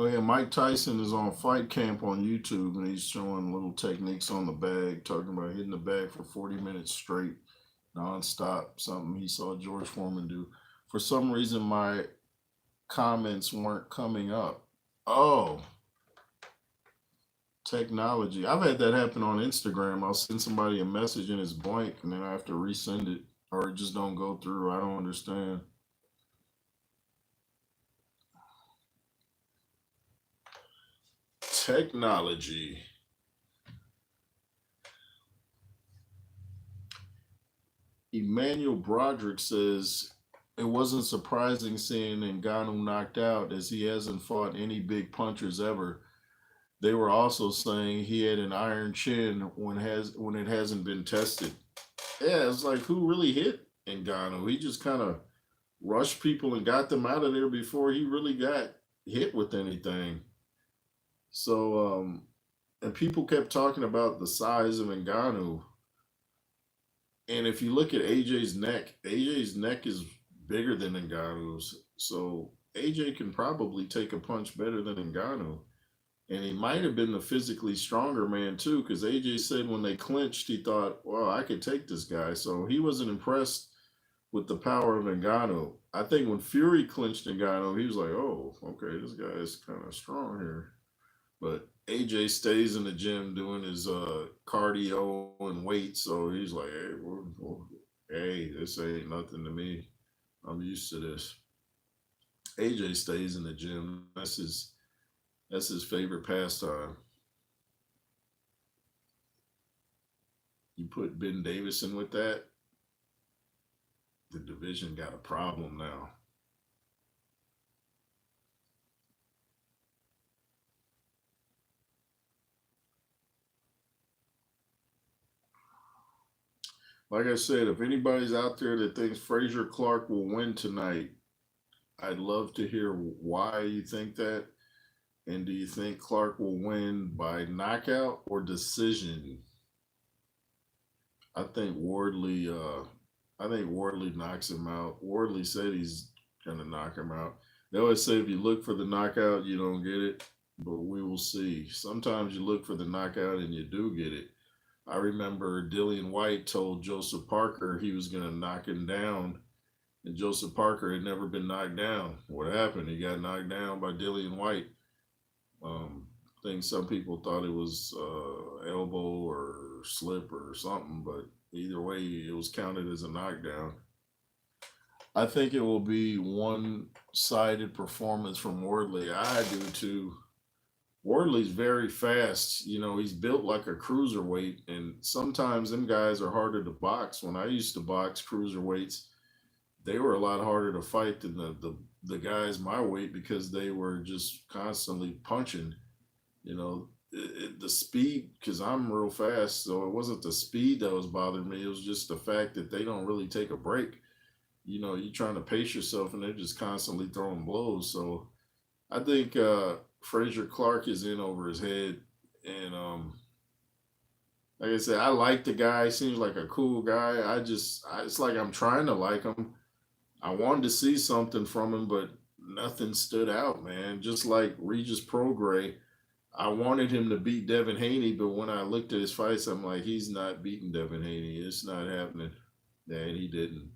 Oh yeah, Mike Tyson is on Fight Camp on YouTube, and he's showing little techniques on the bag, talking about hitting the bag for 40 minutes straight, nonstop. Something he saw George Foreman do. For some reason, my comments weren't coming up. Oh, technology. I've had that happen on Instagram. I'll send somebody a message and it's blank, and then I have to resend it, or it just don't go through. I don't understand. Technology. Emmanuel Broderick says it wasn't surprising seeing Ngannou knocked out, as he hasn't fought any big punchers ever. They were also saying he had an iron chin when it hasn't been tested. Yeah, it's like, who really hit Ngannou? He just kind of rushed people and got them out of there before he really got hit with anything. So, and people kept talking about the size of Ngannou. And if you look at AJ's neck is bigger than Ngannou's. So AJ can probably take a punch better than Ngannou. And he might have been the physically stronger man too, because AJ said when they clinched, he thought, well, I could take this guy. So he wasn't impressed with the power of Ngannou. I think when Fury clinched Ngannou, he was like, oh, okay, this guy is kind of strong here. But AJ stays in the gym doing his cardio and weights, so he's like, hey, hey, this ain't nothing to me. I'm used to this. AJ stays in the gym. That's his favorite pastime. You put Ben Davison with that, the division got a problem now. Like I said, if anybody's out there that thinks Frazier Clarke will win tonight, I'd love to hear why you think that. And do you think Clarke will win by knockout or decision? I think Wardley. I think Wardley knocks him out. Wardley said he's gonna knock him out. They always say if you look for the knockout, you don't get it, but we will see. Sometimes you look for the knockout and you do get it. I remember Dillian White told Joseph Parker he was gonna knock him down, and Joseph Parker had never been knocked down. What happened? He got knocked down by Dillian White. I think some people thought it was elbow or slip or something, but either way, it was counted as a knockdown. I think it will be one-sided performance from Wardley. I do too. Wardley's very fast. He's built like a cruiserweight, and sometimes them guys are harder to box. When I used to box cruiserweights, they were a lot harder to fight than the guys my weight because they were just constantly punching. the speed, because I'm real fast, so it wasn't the speed that was bothering me. It was just the fact that they don't really take a break. You're trying to pace yourself, and they're just constantly throwing blows. So I think Frazier Clarke is in over his head, and like I said, I like the guy. Seems like a cool guy. It's like I'm trying to like him. I wanted to see something from him, but nothing stood out, man. Just like Regis Prograis, I wanted him to beat Devin Haney, but when I looked at his fights, I'm like, he's not beating Devin Haney. It's not happening. Yeah, and he didn't.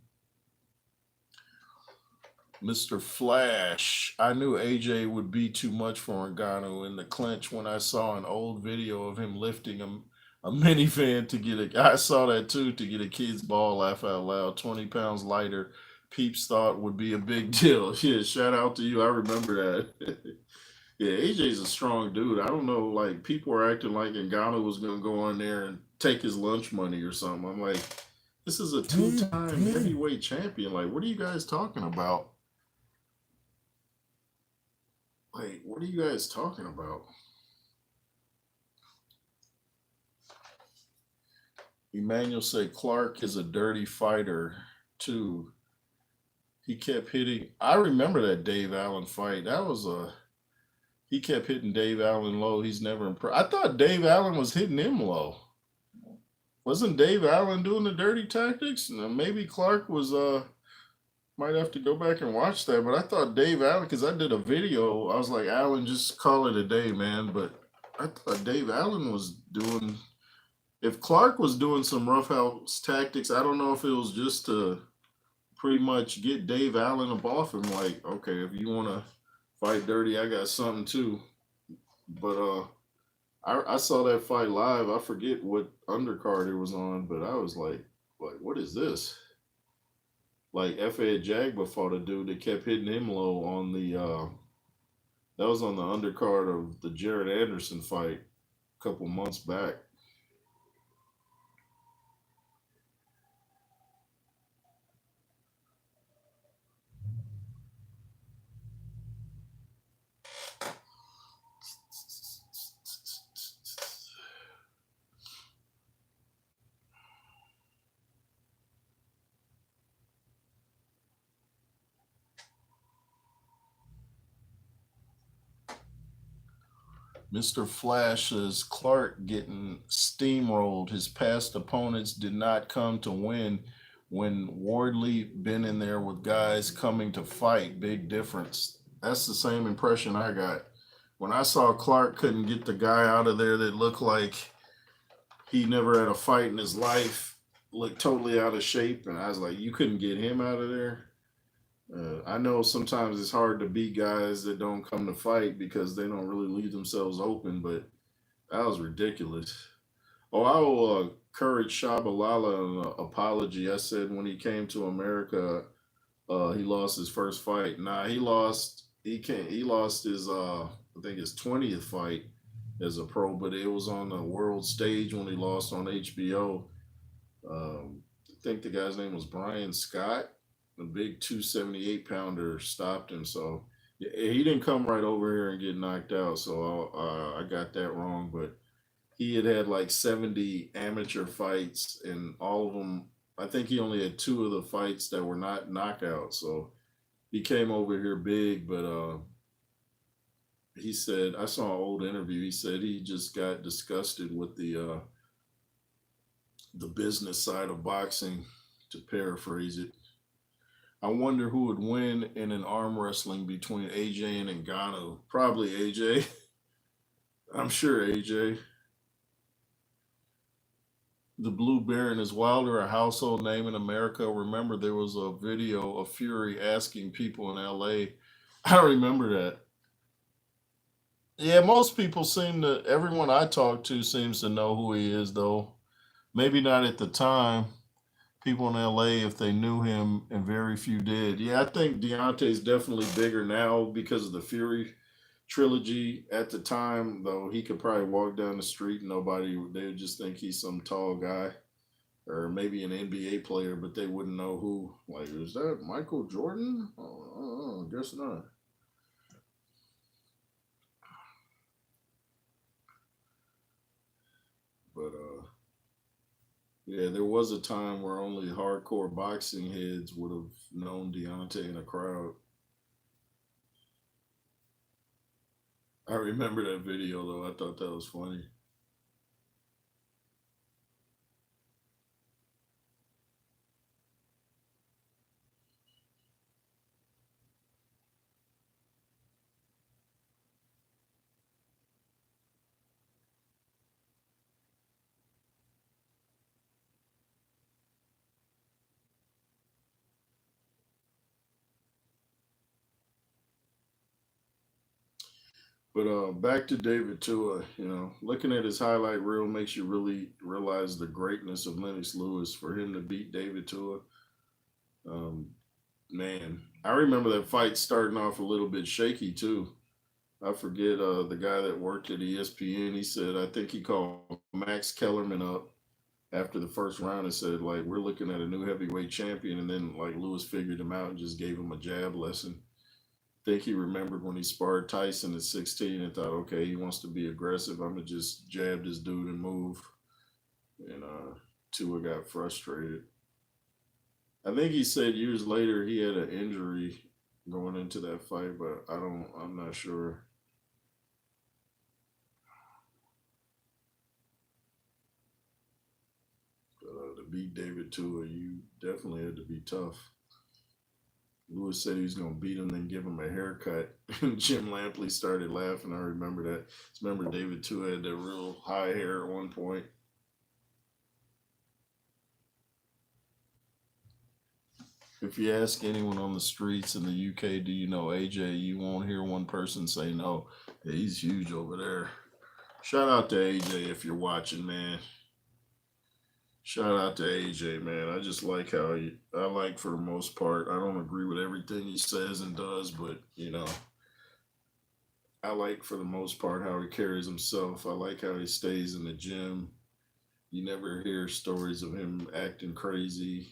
Mr. Flash, I knew AJ would be too much for Ngannou in the clinch when I saw an old video of him lifting a minivan to get I saw that too, to get a kid's ball laugh out loud, 20 pounds lighter. Peeps thought would be a big deal. Yeah, shout out to you. I remember that. Yeah, AJ's a strong dude. I don't know, like people are acting like Ngannou was gonna go on there and take his lunch money or something. I'm like, this is a two-time heavyweight champion. Like, what are you guys talking about? Like, what are you guys talking about? Emmanuel said Clarke is a dirty fighter too. He kept hitting. I remember that Dave Allen fight. That was a. He kept hitting Dave Allen low. He's never impressed. I thought Dave Allen was hitting him low. Wasn't Dave Allen doing the dirty tactics? Now, maybe Clarke was. Might have to go back and watch that. But I thought Dave Allen, because I did a video. I was like, Allen, just call it a day, man. But I thought Dave Allen was doing. If Clarke was doing some roughhouse tactics, I don't know if it was just to pretty much get Dave Allen up off him. Like, okay, if you want to fight dirty, I got something too. But I saw that fight live. I forget what undercard it was on, but I was like, what is this? Like F.A. Jagba fought a dude that kept hitting him low on the. That was on the undercard of the Jared Anderson fight a couple months back. Mr. Flash says Clarke getting steamrolled. His past opponents did not come to win. When Wardley been in there with guys coming to fight, big difference. That's the same impression I got. When I saw Clarke couldn't get the guy out of there that looked like he never had a fight in his life, looked totally out of shape, and I was like, you couldn't get him out of there? I know sometimes it's hard to beat guys that don't come to fight because they don't really leave themselves open, but that was ridiculous. Oh, I owe Courage Shabalala an apology. I said when he came to America, he lost his first fight. Nah, he lost. He can't. He lost his. I think his 20th fight as a pro, but it was on the world stage when he lost on HBO. I think the guy's name was Brian Scott. The big 278 pounder stopped him. So yeah, he didn't come right over here and get knocked out. So I got that wrong. But he had like 70 amateur fights, and all of them, I think he only had two of the fights that were not knockouts. So he came over here big, but he said, I saw an old interview. He said he just got disgusted with the business side of boxing, to paraphrase it. I wonder who would win in an arm wrestling between AJ and Ngannou. Probably AJ. I'm sure AJ. The Blue Baron, is Wilder a household name in America? Remember, there was a video of Fury asking people in LA. I don't remember that. Yeah, most people everyone I talk to seems to know who he is, though. Maybe not at the time. People in LA, if they knew him, and very few did. Yeah, I think Deontay's definitely bigger now because of the Fury trilogy. At the time, though, he could probably walk down the street and they would just think he's some tall guy or maybe an NBA player, but they wouldn't know who. Like, is that Michael Jordan? Oh, I guess not. Yeah, there was a time where only hardcore boxing heads would have known Deontay in a crowd. I remember that video though. I thought that was funny. But back to David Tua, looking at his highlight reel makes you really realize the greatness of Lennox Lewis for him to beat David Tua. Um, Man, I remember that fight starting off a little bit shaky too. I forget the guy that worked at ESPN. He said I think he called Max Kellerman up after the first round and said like we're looking at a new heavyweight champion, and then like Lewis figured him out and just gave him a jab lesson. Think he remembered when he sparred Tyson at 16 and thought, okay, he wants to be aggressive. I'm gonna just jab this dude and move. And Tua got frustrated. I think he said years later he had an injury going into that fight, but I'm not sure. But to beat David Tua, you definitely had to be tough. Lewis said he was going to beat him, then give him a haircut. Jim Lampley started laughing. I remember that. I remember David Tua had that real high hair at one point. If you ask anyone on the streets in the UK, do you know AJ? You won't hear one person say no. Yeah, he's huge over there. Shout out to AJ if you're watching, man. Shout out to AJ, man. I just like I like for the most part. I don't agree with everything he says and does, but I like for the most part how he carries himself. I like how he stays in the gym. You never hear stories of him acting crazy.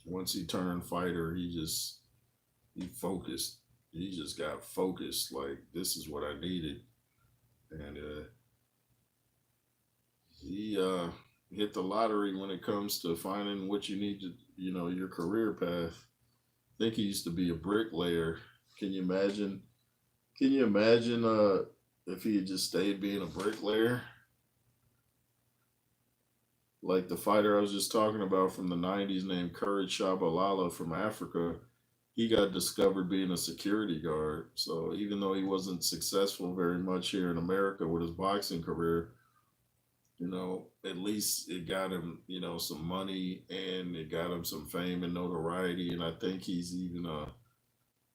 Once he turned fighter, he focused. He just got focused. Like this is what I needed, and he hit the lottery when it comes to finding what you need to, your career path. I think he used to be a bricklayer. Can you imagine? Can you imagine if he had just stayed being a bricklayer? Like the fighter I was just talking about from the 90s named Courage Shabalala from Africa, he got discovered being a security guard. So even though he wasn't successful very much here in America with his boxing career, at least it got him, some money and it got him some fame and notoriety. And I think he's even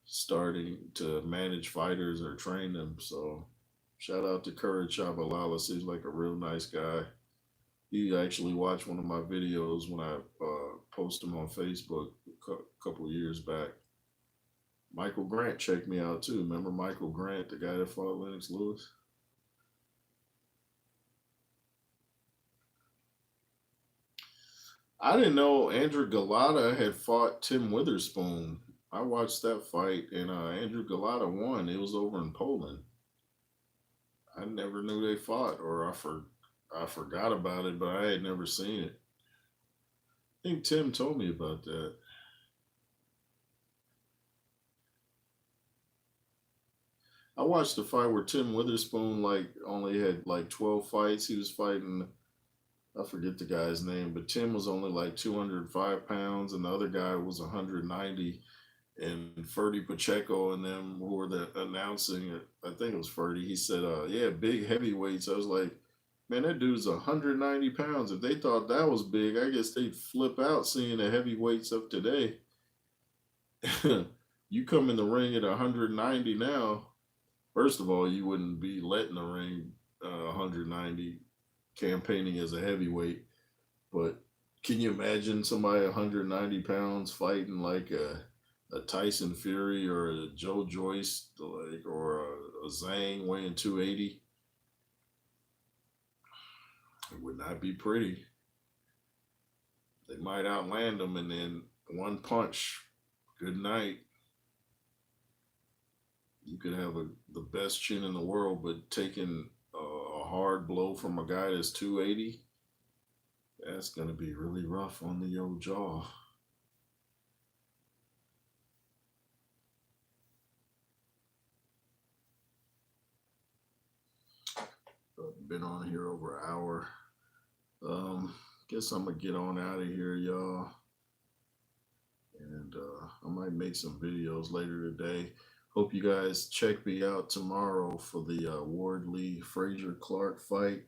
starting to manage fighters or train them. So shout out to Courage Shabalala. Seems like a real nice guy. He actually watched one of my videos when I posted them on Facebook a couple of years back. Michael Grant checked me out too. Remember Michael Grant, the guy that fought Lennox Lewis? I didn't know Andrew Galata had fought Tim Witherspoon. I watched that fight, and Andrew Galata won. It was over in Poland. I never knew they fought, or I forgot about it, but I had never seen it. I think Tim told me about that. I watched the fight where Tim Witherspoon like only had like 12 fights. He was fighting, I forget the guy's name, but Tim was only like 205 pounds, and the other guy was 190. And Ferdy Pacheco and them who were announcing it, I think it was Ferdy. He said, "Yeah, big heavyweights." I was like, "Man, that dude's 190 pounds. If they thought that was big, I guess they'd flip out seeing the heavyweights of today." You come in the ring at 190 now. First of all, you wouldn't be letting the ring 190 campaigning as a heavyweight. But can you imagine somebody 190 pounds fighting like a Tyson Fury or a Joe Joyce, like, or a Zhang weighing 280? It would not be pretty. They might outland them, and then one punch, good night. You could have the best chin in the world, but taking a hard blow from a guy that's 280, that's going to be really rough on the old jaw. Been on here over an hour. Guess I'm going to get on out of here, y'all. And I might make some videos later today. Hope you guys check me out tomorrow for the Wardley Frazier Clarke fight.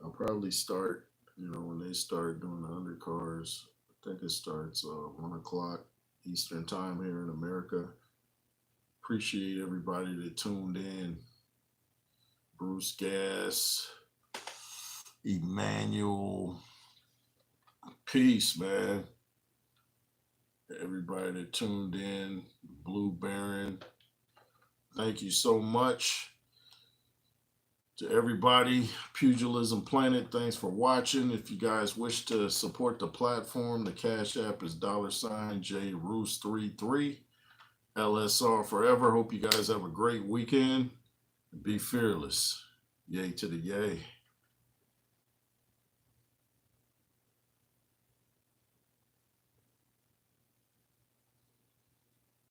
I'll probably start, when they start doing the undercards. I think it starts 1 o'clock Eastern time here in America. Appreciate everybody that tuned in. Bruce Gas, Emmanuel, peace, man. Everybody that tuned in, Blue Baron, thank you so much. To everybody, Pugilism Planet, thanks for watching. If you guys wish to support the platform, the Cash App is $JRoos33. LSR forever. Hope you guys have a great weekend. Be fearless. Yay to the yay.